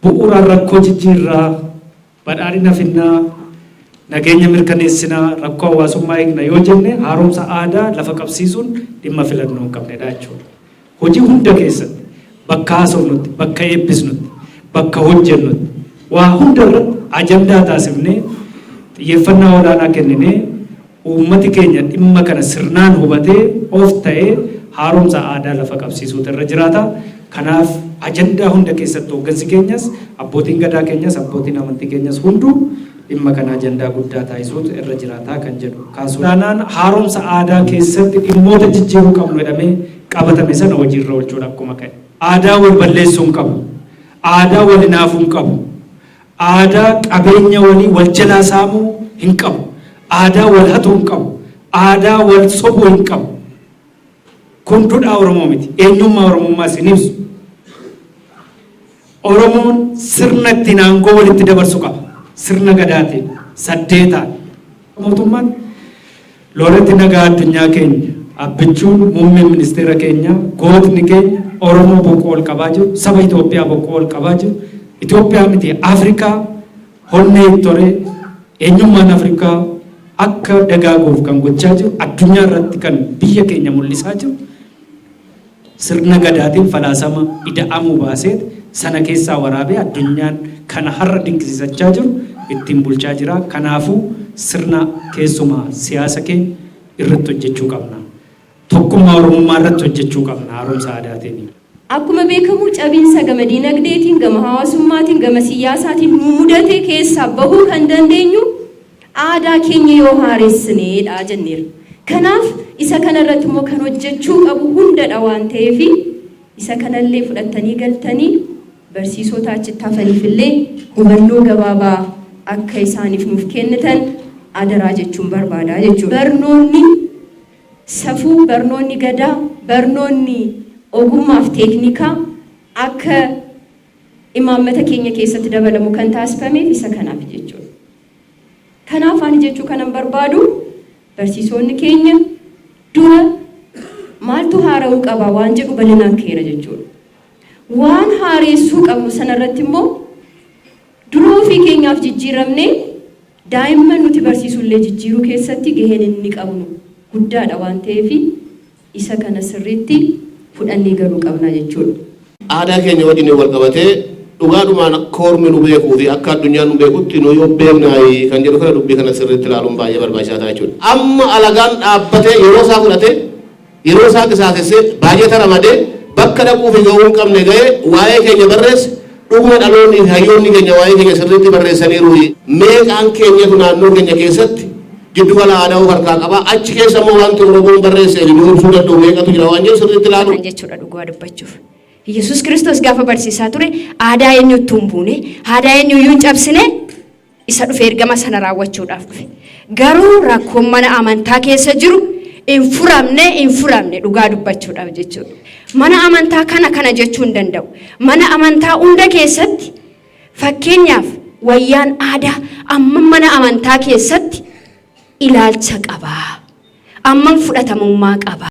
bu'uura rakkoo jijjiirraa badhaadhina finnaa nageenya mirkaneessinaa rakkoo hawaasummaa eegna yoo jenne haaromsa aadaa lafa qabsiisuun dhimma filannoo hin qabnedha jechuudha. Hojii hunda keessatti bakka haasofnutti, bakka eebbisnutti, bakka hojjennutti waa hunda irratti ajandaa taasifnee xiyyeeffannaa olaanaa kenninee uummati keenya dhimma kana sirnaan hubatee of ta'ee haaromsa aadaa lafa qabsiisuutu irra jiraata. Kanaaf ajandaa hunda keessatti hooggansi keenyas abbootiin gadaa keenyas abbootiin amantii keenyas hunduu dhimma kana ajandaa guddaa taasisuutu irra jiraata kan jedhu kaasuudhaan haaromsa aadaa keessatti dhimmoota jijjiiruu qabnu jedhamee qabatame sana hojiirra oolchuudha akkuma ka'e. Aadaa wal balleessuu hin qabu. Aadaa wal hinaafuu hin qabu. Aadaa qabeenya walii wal jalaa saamuu hin qabu. Aadaa wal hatuu hin qabu. Aadaa wal sobuu hin qabu. Kun duudhaa Oromoo miti. Eenyummaa Oromummaas hin ibsu. Oromoon sirna ittiin aangoo walitti dabarsu qaba. Sirna gadaatiin saddeetaan. Mootummaan looretti nagaa addunyaa keenya abbichuun muummeen ministeera keenya gootni keenya Oromoo boqqoo ol qabaa jiru saba Itoophiyaa boqqoo ol qabaa jiru Itoophiyaa miti Afrikaa honnee toree eenyummaan Afrikaa akka dagaaguuf kan gochaa jiru addunyaa irratti kan biyya keenya mul'isaa jiru sirna gadaatiin falaasama ida'amuu baasee sana keessaa waraabee addunyaan kana har'a dinqisiisachaa jiru ittiin bulchaa jira. Kanaafuu sirna keessumaa siyaasa keenya irratti hojjechuu qabna. Tokkummaa Oromummaa irratti hojjechuu qabna haaromsa aadaatiin. Akkuma beekamu cabiinsa gama diinagdeetiin, gama hawaasummaatiin, gama siyaasaatiin nu mudate keessaa bahuu kan dandeenyu aadaa keenya yoo haaressinedha jenneera. Kanaaf isa kanarratti immoo kan hojjechuu qabu hundadha waan ta'eef isa kanallee fudhattanii galtanii barsiisota achitti hafaniifillee hubannoo gabaabaa akka isaaniif nuuf kennitan adaraa jechuun barbaada jechuudha. Barnoonni safuu, barnoonni gadaa, barnoonni ogummaaf teeknikaa akka imaammata keenya keessatti dabalamu kan taasifameef isa kanaaf jechuudha. Kanaaf ani jechuu kanan barbaadu barsiisonni keenya dura maaltu haara'uu qaba waan jedhu bal'inaan keera jechuudha. Waan haareessuu qabnu sanarratti immoo dura ofii keenyaaf jijjiiramnee daa'imman nuti barsiisullee jijjiiruu keessatti gaheen inni qabnu guddaadha waan ta'eef isa kana sirriitti fudhannee galuu qabna jechuudha. Aadaa keenya wajjin wal qabatee dhugaadhumaan akka Ormi nu beekuu fi akka addunyaan nu beekutti nu yoo beeknaayi kan jedhu kana dubbii kana sirriitti ilaaluun baay'ee barbaachisaa ta'a jechuudha. Amma alagaan dhaabbatee yeroo isaa fudhatee yeroo isaa qisaasessee baay'ee ramadee bakka dhaquu fi gahuu hin qabne ga'ee waa'ee keenya barreesse dhuguma dhaloonni hayyoonni keenya waa'ee keenya sirriitti barreessaniiru. Meeqaan keenyatu naannoo keenya keessatti jiddu gala aadaa harkaa qaba achi keessa immoo wanti Oromoon barreessee nu ibsuu danda'u meeqatu jira waan jedhu sirriitti ilaalu jechuudha dhugaa dubbachuuf. Yesus Kiristoos gaafa barsiisaa ture aadaa eenyutti hin buune aadaa eenyuyyuu hin cabsine isa dhufe ergama sana raawwachuudhaaf dhufe. Garuu rakkoon mana amantaa keessa jiru hin furamne dhugaa dubbachuudhaaf jechuudha. Mana amantaa kana jechuu hin danda'u. Mana amantaa hunda keessatti fakkeenyaaf wayyaan aadaa amma mana amantaa keessatti ilaalcha qaba. Amma fudhatamummaa qaba.